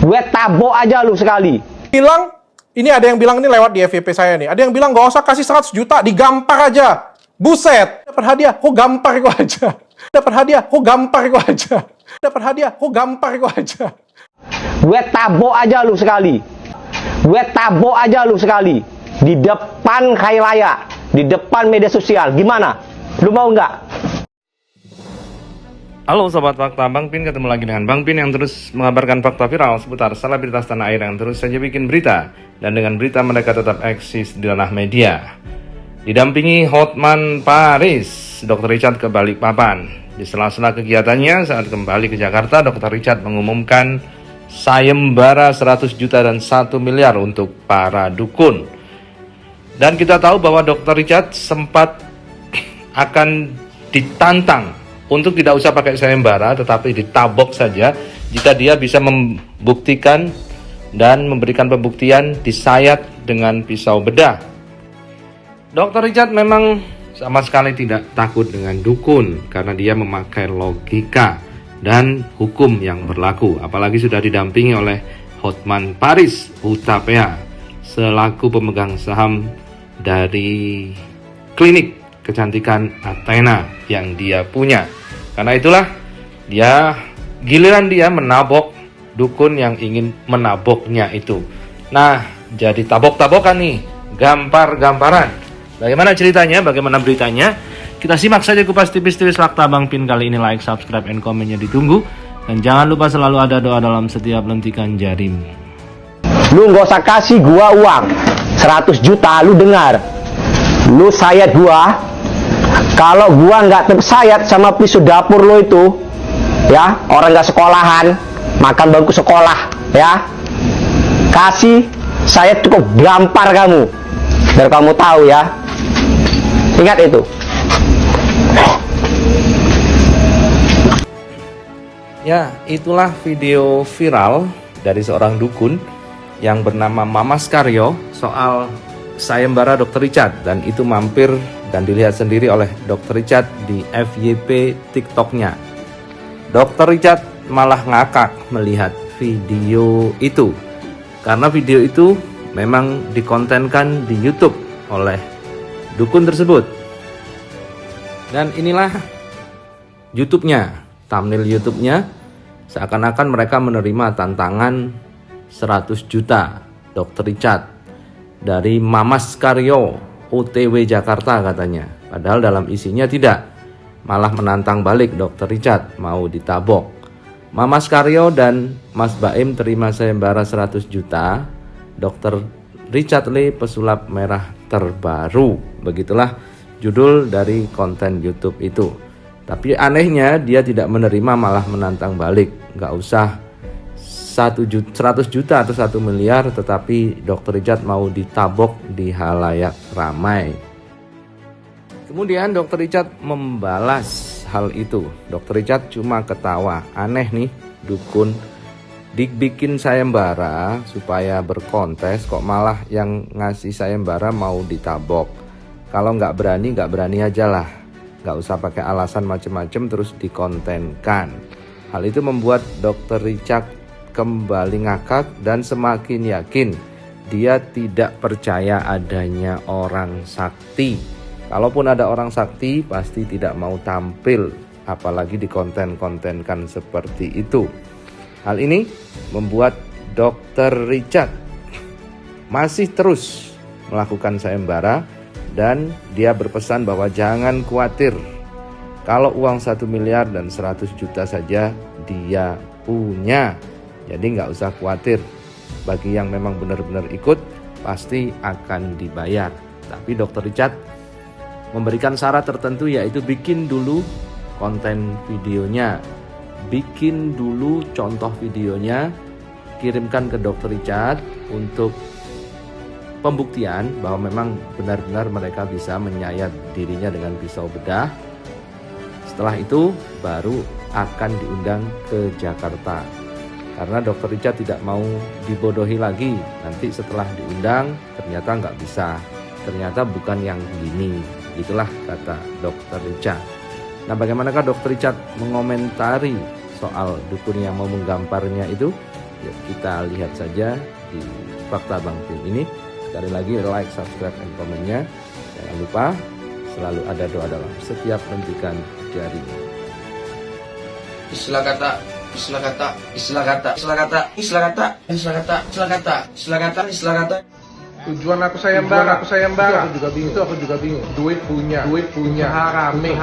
Gue tabok aja lu sekali. Bilang, ini ada yang bilang ini lewat di FYP saya nih. Ada yang bilang gak usah kasih 100 juta, digampar aja. Buset, dapat hadiah, kok gampar kok aja. Dapat hadiah, kok gampar kok aja. Dapat hadiah, kok gampar kok aja. Gue tabok aja lu sekali. Gue tabok aja lu sekali. Di depan Khairaya, di depan media sosial. Gimana? Lu mau nggak? Halo Sobat Fakta, Bang Pin ketemu lagi dengan Bang Pin yang terus mengabarkan fakta viral seputar selebritas tanah air yang terus saja bikin berita. Dan dengan berita mereka tetap eksis di ranah media. Didampingi Hotman Paris, Dr. Richard ke Balikpapan. Di sela-sela kegiatannya saat kembali ke Jakarta, Dr. Richard mengumumkan sayembara 100 juta dan 1 miliar untuk para dukun. Dan kita tahu bahwa Dr. Richard sempat akan ditantang untuk tidak usah pakai sayembara tetapi ditabok saja jika dia bisa membuktikan dan memberikan pembuktian disayat dengan pisau bedah. Dr. Richard memang sama sekali tidak takut dengan dukun karena dia memakai logika dan hukum yang berlaku, apalagi sudah didampingi oleh Hotman Paris Hutapea selaku pemegang saham dari klinik kecantikan Athena yang dia punya. Karena itulah giliran dia menabok dukun yang ingin menaboknya itu. Nah, jadi tabok-tabokan nih, gampar-gamparan. Bagaimana ceritanya, bagaimana beritanya? Kita simak saja kupas tipis-tipis fakta Bang Pin kali ini. Like, subscribe, and komennya ditunggu. Dan jangan lupa selalu ada doa dalam setiap lentikan jari. Lu nggak usah kasih gua uang 100 juta, lu dengar. Lu sayat gua. Kalau gua nggak tersayat sama pisau dapur lo itu, ya, orang nggak sekolahan, makan bangku sekolah, ya, kasih saya cukup gampar kamu, biar kamu tahu ya. Ingat itu. Ya, itulah video viral dari seorang dukun yang bernama Mamas Karyo soal sayembara Dr. Richard, dan itu mampir dan dilihat sendiri oleh Dr. Richard di FYP TikToknya. Dr. Richard malah ngakak melihat video itu karena video itu memang dikontenkan di YouTube oleh dukun tersebut. Dan inilah YouTube-nya, thumbnail YouTube-nya, seakan-akan mereka menerima tantangan 100 juta Dr. Richard dari Mamas Karyo OTW Jakarta katanya. Padahal dalam isinya tidak, malah menantang balik Dr. Richard mau ditabok. Mamas Karyo dan Mas Baim terima sayembara 100 juta. Dr. Richard Lee pesulap merah terbaru. Begitulah judul dari konten YouTube itu. Tapi anehnya dia tidak menerima, malah menantang balik. Gak usah 100 juta atau 1 miliar, tetapi Dr. Richard mau ditabok di halayak ramai. Kemudian Dr. Richard membalas hal itu. Dr. Richard cuma ketawa. Aneh nih, dukun dibikin sayembara supaya berkontes, kok malah yang ngasih sayembara mau ditabok. Kalau nggak berani aja lah. Nggak usah pakai alasan macem-macem terus dikontenkan. Hal itu membuat Dr. Richard kembali ngakak dan semakin yakin dia tidak percaya adanya orang sakti. Kalaupun ada orang sakti pasti tidak mau tampil, apalagi dikonten-kontenkan seperti itu. Hal ini membuat Dr. Richard masih terus melakukan sayembara dan dia berpesan bahwa jangan khawatir. Kalau uang 1 miliar dan 100 juta saja dia punya. Jadi nggak usah khawatir. Bagi yang memang benar-benar ikut pasti akan dibayar. Tapi Dr. Richard memberikan syarat tertentu, yaitu bikin dulu konten videonya, bikin dulu contoh videonya, kirimkan ke Dr. Richard untuk pembuktian bahwa memang benar-benar mereka bisa menyayat dirinya dengan pisau bedah. Setelah itu baru akan diundang ke Jakarta. Karena Dr. Richard tidak mau dibodohi lagi. Nanti setelah diundang ternyata nggak bisa, ternyata bukan yang gini. Itulah kata Dr. Richard. Nah, bagaimanakah Dr. Richard mengomentari soal dukun yang mau menggamparnya itu? Yuk kita lihat saja di Fakta Bang Pin ini. Sekali lagi like, subscribe, dan komennya. Jangan lupa selalu ada doa dalam setiap hentikan jari. Istilah kata, istilah kata, istilah kata, istilah kata, istilah kata, istilah kata, istilah kata, istilah kata, istilah kata. Tujuan aku sayembara, itu aku juga bingung. Duit punya, rame,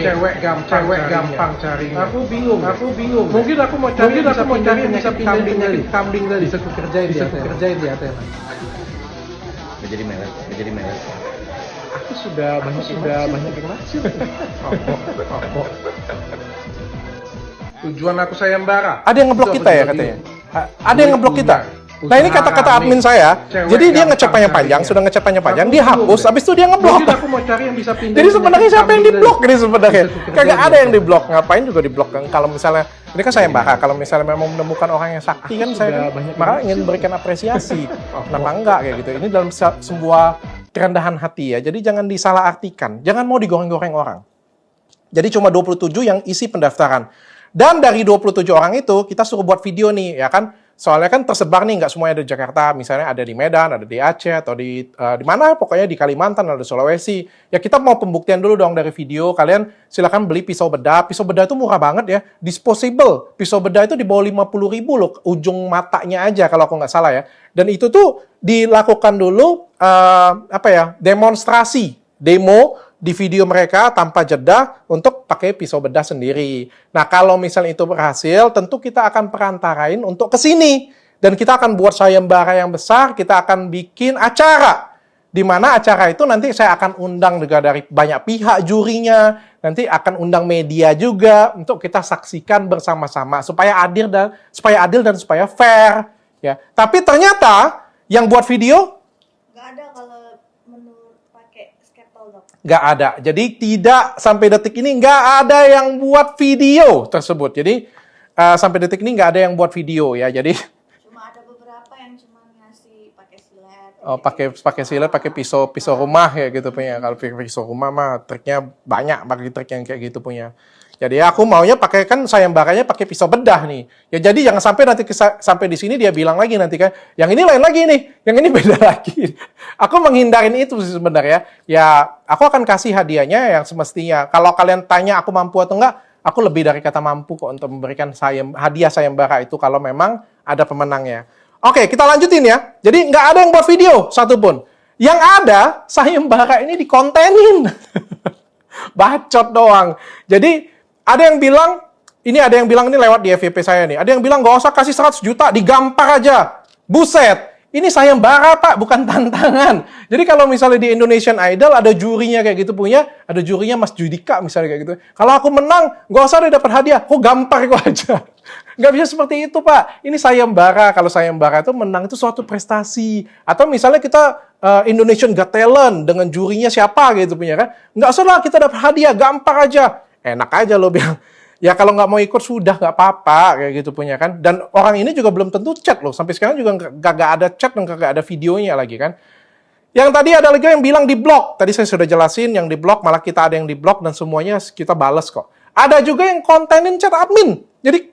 cewek gampang cari. Aku bingung. Mungkin aku mau cari yang bisa pindahin kambing tadi. Bisa kerjain di Athena. Jadi melet. Aku sudah banyak yang naksir. Tujuan aku sayembara. Ada yang ngeblok kita ya katanya. Ada yang ngeblok kita. Nah ini kata-kata admin saya. Jadi dia ngechat panjang-panjang, sudah ngechat panjang-panjang, dia hapus, habis itu dia ngeblok. Aku mau cari yang bisa pindah. Jadi sebenarnya siapa yang diblok ini sebenarnya? Kagak ada yang diblok. Ngapain juga diblok kan? Kalau misalnya ini kan sayembara, kalau misalnya memang menemukan orang yang sakti kan saya malah ingin berikan apresiasi. Kenapa enggak kayak gitu? Ini dalam sebuah kerendahan hati ya. Jadi jangan disalahartikan. Jangan mau digoreng-goreng orang. Jadi cuma 27 yang isi pendaftaran. Dan dari 27 orang itu kita suruh buat video nih ya kan. Soalnya kan tersebar nih, nggak semuanya ada di Jakarta, misalnya ada di Medan, ada di Aceh, atau di mana, pokoknya di Kalimantan, ada di Sulawesi. Ya kita mau pembuktian dulu dong dari video, kalian silakan beli pisau bedah itu murah banget ya, disposable. Pisau bedah itu di bawah 50.000 loh, ujung matanya aja kalau aku nggak salah ya. Dan itu tuh dilakukan dulu, demo di video mereka tanpa jeda untuk pakai pisau bedah sendiri. Nah, kalau misalnya itu berhasil, tentu kita akan perantarain untuk ke sini. Dan kita akan buat sayembara yang besar, kita akan bikin acara. Di mana acara itu nanti saya akan undang juga dari banyak pihak jurinya, nanti akan undang media juga untuk kita saksikan bersama-sama supaya adil dan supaya fair, ya. Tapi ternyata yang buat video nggak ada kalau menurut pakai Skeptol, Dok. nggak ada. Jadi tidak sampai detik ini nggak ada yang buat video tersebut. Jadi sampai detik ini nggak ada yang buat video ya. Jadi Cuma ada beberapa yang cuma ngasih pakai silet. pakai silet, pakai pisau rumah ya gitu punya. Kalau pisau rumah mah triknya banyak, pakai trik yang kayak gitu punya. Jadi aku maunya pakai kan sayembaranya pakai pisau bedah nih. Ya jadi jangan sampai nanti sampai di sini dia bilang lagi nanti kan, yang ini lain lagi nih, yang ini beda lagi. Aku menghindarin itu sih sebenarnya. Ya aku akan kasih hadiahnya yang semestinya. Kalau kalian tanya aku mampu atau enggak, aku lebih dari kata mampu kok untuk memberikan hadiah sayembara itu kalau memang ada pemenangnya. Oke, kita lanjutin ya. Jadi nggak ada yang buat video satupun. Yang ada sayembara ini dikontenin. Bacot doang. Jadi ada yang bilang ini lewat di FYP saya nih. Ada yang bilang nggak usah kasih 100 juta, digampar aja. Buset. Ini sayembara, Pak, bukan tantangan. Jadi kalau misalnya di Indonesian Idol ada jurinya kayak gitu punya, ada jurinya Mas Judika misalnya kayak gitu. Kalau aku menang, nggak usah deh dapat hadiah. Kok gampar kok aja. Nggak bisa seperti itu, Pak. Ini sayembara. Kalau sayembara itu menang itu suatu prestasi. Atau misalnya kita Indonesian Got Talent dengan jurinya siapa gitu punya kan. Nggak usah lah kita dapat hadiah, gampar aja. Enak aja lo bilang. Ya kalau nggak mau ikut sudah nggak apa-apa kayak gitu punya kan. Dan orang ini juga belum tentu chat loh. Sampai sekarang juga nggak ada chat dan nggak ada videonya lagi kan. Yang tadi ada lagi yang bilang di blok. Tadi saya sudah jelasin yang di blok, malah kita ada yang di blok dan semuanya kita balas kok. Ada juga yang kontenin chat admin. Jadi